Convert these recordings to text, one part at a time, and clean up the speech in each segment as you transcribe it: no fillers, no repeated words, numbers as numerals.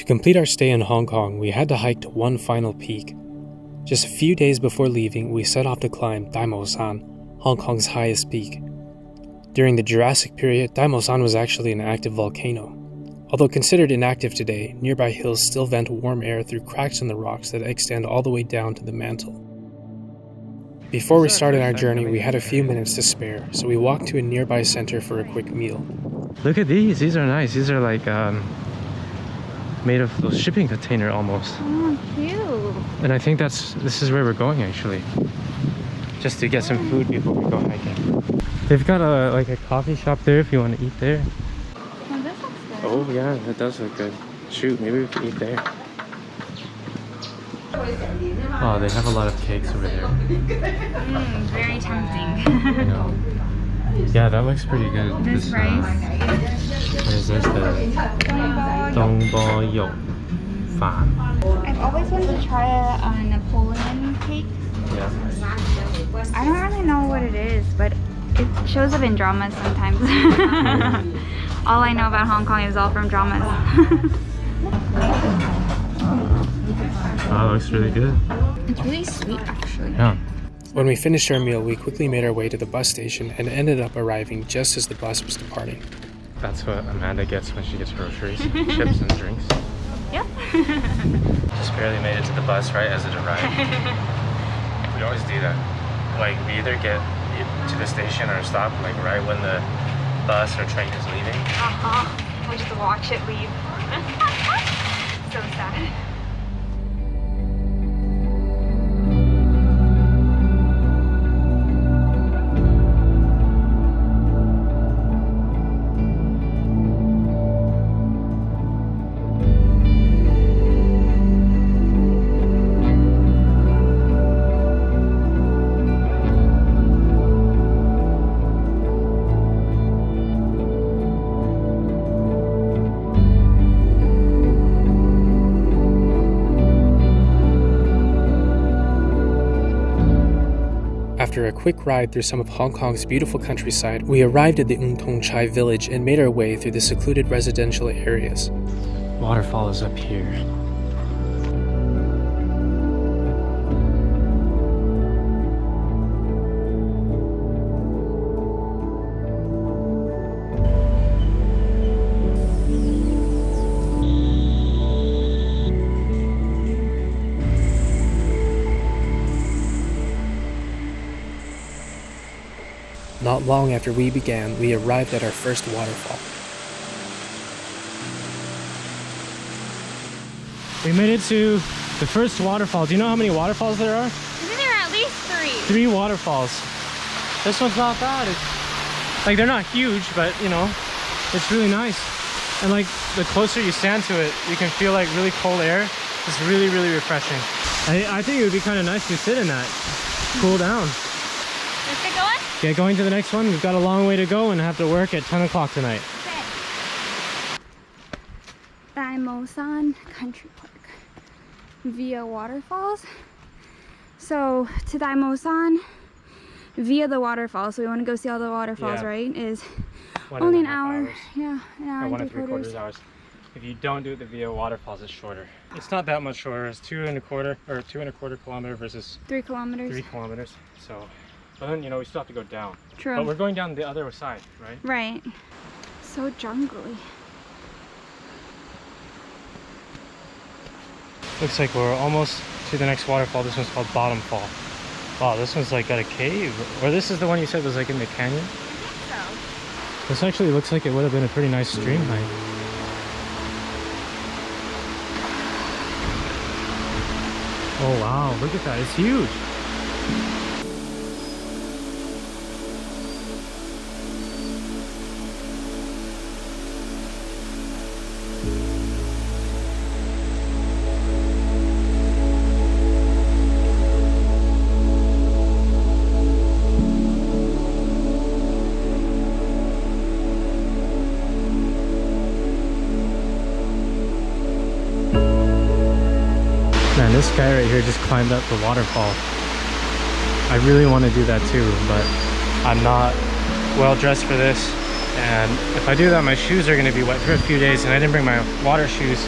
complete our stay in Hong Kong, we had to hike to one final peak. Just a few days before leaving, we set off to climb Tai Mo Shan, Hong Kong's highest peak. During the Jurassic period, Tai Mo Shan was actually an active volcano. Although considered inactive today, nearby hills still vent warm air through cracks in the rocks that extend all the way down to the mantle. Before we started our journey, we had a few minutes to spare, so we walked to a nearby center for a quick meal. Look at these. These are nice. These are like made of those shipping container almost. Oh, cute. And I think this is where we're going actually. Just to get some food before we go hiking. They've got a coffee shop there if you want to eat there. Oh, this looks good. Oh yeah, that does look good. Shoot, maybe we can eat there. Oh, they have a lot of cakes over there. Very tempting. I know. Yeah, that looks pretty good. This rice. What is this? The Ng Tung Chai. I've always wanted to try a Napoleon cake. Yeah. I don't really know what it is, but it shows up in dramas sometimes. All I know about Hong Kong is all from dramas. Oh, it looks really good. It's really sweet, actually. Yeah. When we finished our meal, we quickly made our way to the bus station and ended up arriving just as the bus was departing. That's what Amanda gets when she gets groceries. Chips and drinks. Yep. Just barely made it to the bus right as it arrived. We always do that. Like, we either get to the station or stop like right when the bus or train is leaving. We just watch it leave. So sad. After a quick ride through some of Hong Kong's beautiful countryside, we arrived at the Ng Tung Chai village and made our way through the secluded residential areas. Waterfall is up here. Not long after we began, we arrived at our first waterfall. We made it to the first waterfall. Do you know how many waterfalls there are? Isn't there at least 3? 3 waterfalls. This one's not bad. It's like, they're not huge, but you know, it's really nice. And like, the closer you stand to it, you can feel like really cold air. It's really, really refreshing. I think it would be kind of nice to sit in that, cool down. Let's get going? Get going to the next one. We've got a long way to go and have to work at 10 o'clock tonight. Okay. Tai Mo Shan Country Park via Waterfalls. So to Tai Mo Shan via the waterfalls. So we want to go see all the waterfalls, right? Is only an hour. Hours. Yeah, an hour Or and 1 3/4 hours. If you don't do it via waterfalls, it's shorter. It's not that much shorter. It's 2 1/4 kilometer versus 3 kilometers. 3 kilometers. So, but then you know we still have to go down. True. But we're going down the other side, right? Right. So jungly. Looks like we're almost to the next waterfall. This one's called Bottom Fall. Wow, this one's like got a cave. Or this is the one you said was like in the canyon? I think so. This actually looks like it would have been a pretty nice stream hike. Oh wow, look at that, it's huge. Man, this guy right here just climbed up the waterfall. I really want to do that too, but I'm not well dressed for this. And if I do that, my shoes are going to be wet for a few days, and I didn't bring my water shoes.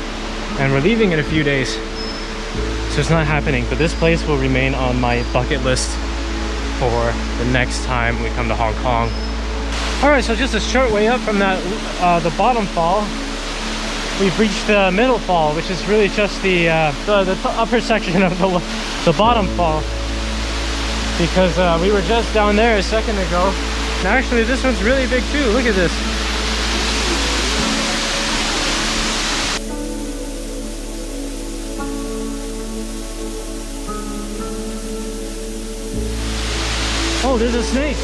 and we're leaving in a few days, so it's not happening. But this place will remain on my bucket list for the next time we come to Hong Kong. Alright, so just a short way up from that the bottom fall, we've reached the middle fall, which is really just the upper section of the bottom fall, because we were just down there a second ago. And actually this one's really big too. Look at this. Oh, there's a snake.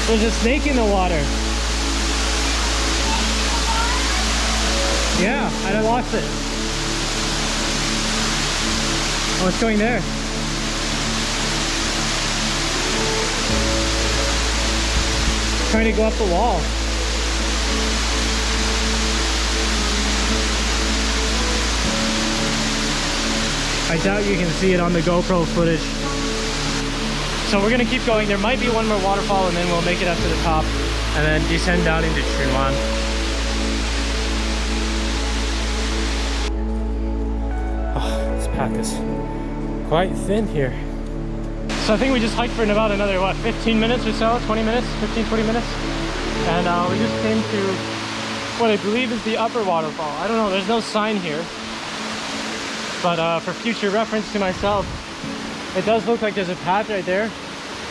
There's a snake in the water. Yeah, I lost it. Oh, it's going there. It's trying to go up the wall. I doubt you can see it on the GoPro footage. So we're gonna keep going. There might be one more waterfall and then we'll make it up to the top and then descend down into Chunwan. Oh, this path is quite thin here. So I think we just hiked for about another, what, 15 minutes or so? 20 minutes? 15, 20 minutes? And we just came to what I believe is the upper waterfall. I don't know, there's no sign here. But for future reference to myself, it does look like there's a path right there.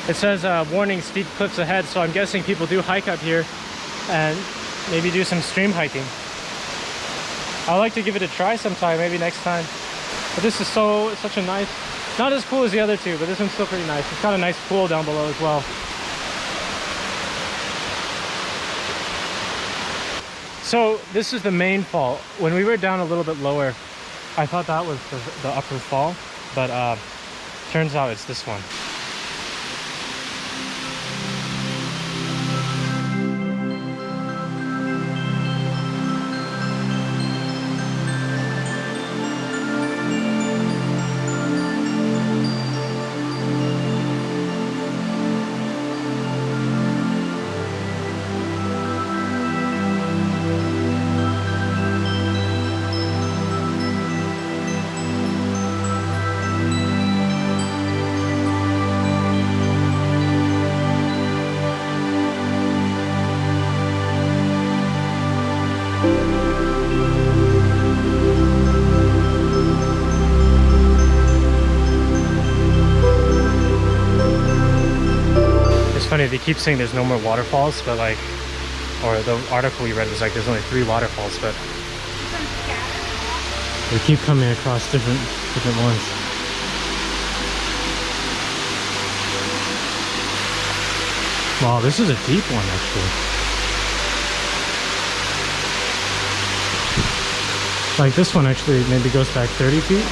It says warning, steep cliffs ahead, so I'm guessing people do hike up here and maybe do some stream hiking. I'd like to give it a try sometime, maybe next time. But this is such a nice, not as cool as the other two, but this one's still pretty nice. It's got a nice pool down below as well. So this is the main fall. When we were down a little bit lower, I thought that was the upper fall, but turns out it's this one. Funny, they keep saying there's no more waterfalls, but like, or the article we read was like there's only 3 waterfalls, but we keep coming across different ones. Wow, this is a deep one actually. Like this one actually maybe goes back 30 feet.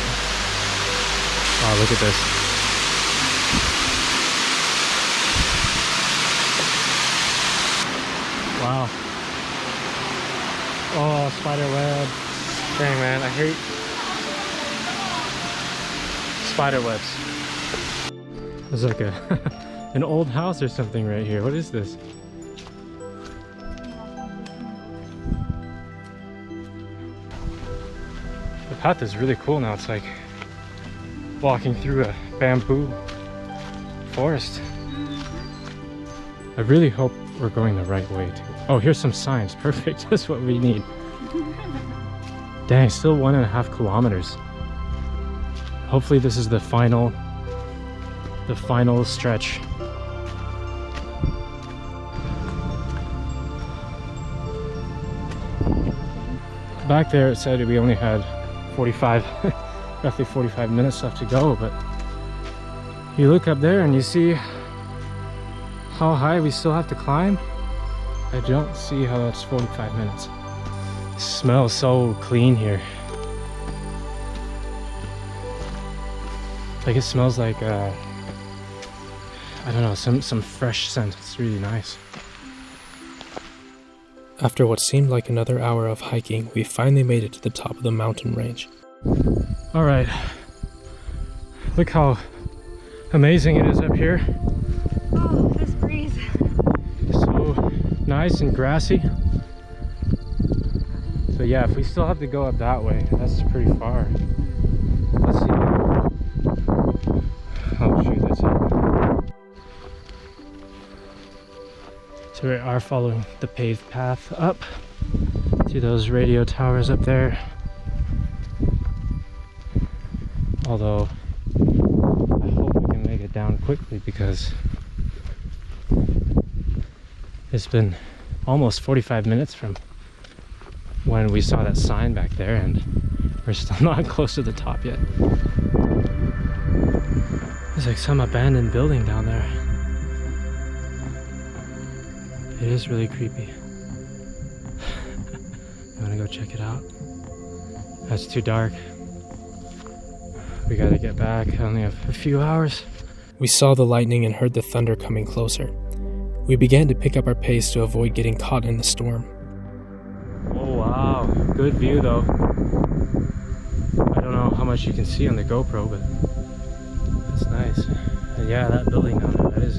Wow, look at this. Wow. Oh, spider web. Dang, man, I hate spider webs. There's like an old house or something right here. What is this? The path is really cool now. It's like walking through a bamboo forest. I really hope we're going the right way too. Oh, here's some signs. Perfect. That's what we need. Dang, still 1.5 kilometers. Hopefully this is the final stretch. Back there it said we only had roughly 45 minutes left to go, but you look up there and you see how high we still have to climb. I don't see how that's 45 minutes. It smells so clean here. Like it smells like I don't know, some fresh scent. It's really nice. After what seemed like another hour of hiking, we finally made it to the top of the mountain range. All right, look how amazing it is up here. Oh, this breeze. So nice and grassy. So But yeah, if we still have to go up that way, that's pretty far. Let's see. Oh shoot, that's it. So we are following the paved path up to those radio towers up there. Although I hope we can make it down quickly, because it's been almost 45 minutes from when we saw that sign back there, and we're still not close to the top yet. There's like some abandoned building down there. It is really creepy. You wanna go check it out? That's too dark. We gotta get back. I only have a few hours. We saw the lightning and heard the thunder coming closer. We began to pick up our pace to avoid getting caught in the storm. Oh wow, good view though. I don't know how much you can see on the GoPro, but that's nice. And yeah, that building down there,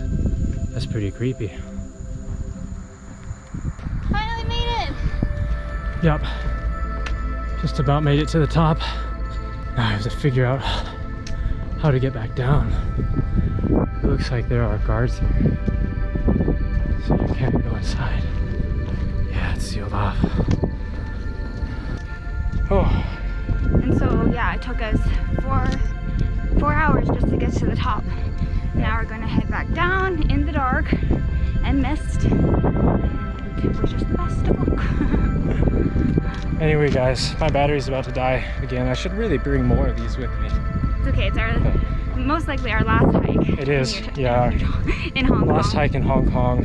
that's pretty creepy. Finally made it! Yep. Just about made it to the top. Now I have to figure out how to get back down. It looks like there are guards here, so you can't go inside. Yeah, it's sealed off. Oh. And so yeah, it took us four hours just to get to the top. Now we're gonna head back down in the dark and mist, and wish us the best of luck. Anyway guys, my battery's about to die again. I should really bring more of these with me. It's okay, it's our most likely our last hike. It is, yeah. In Hong Kong. Last hike in Hong Kong.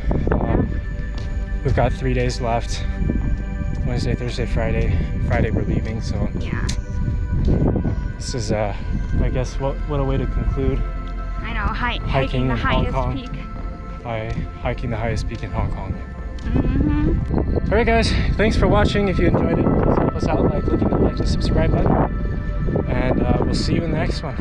We've got 3 days left. Wednesday, Thursday, Friday. Friday we're leaving, so yeah. This is I guess what a way to conclude. I know, hiking the highest peak. By hiking the highest peak in Hong Kong. Mm-hmm. Alright guys, thanks for watching. If you enjoyed it, please help us out by clicking the like and subscribe button. And we'll see you in the next one.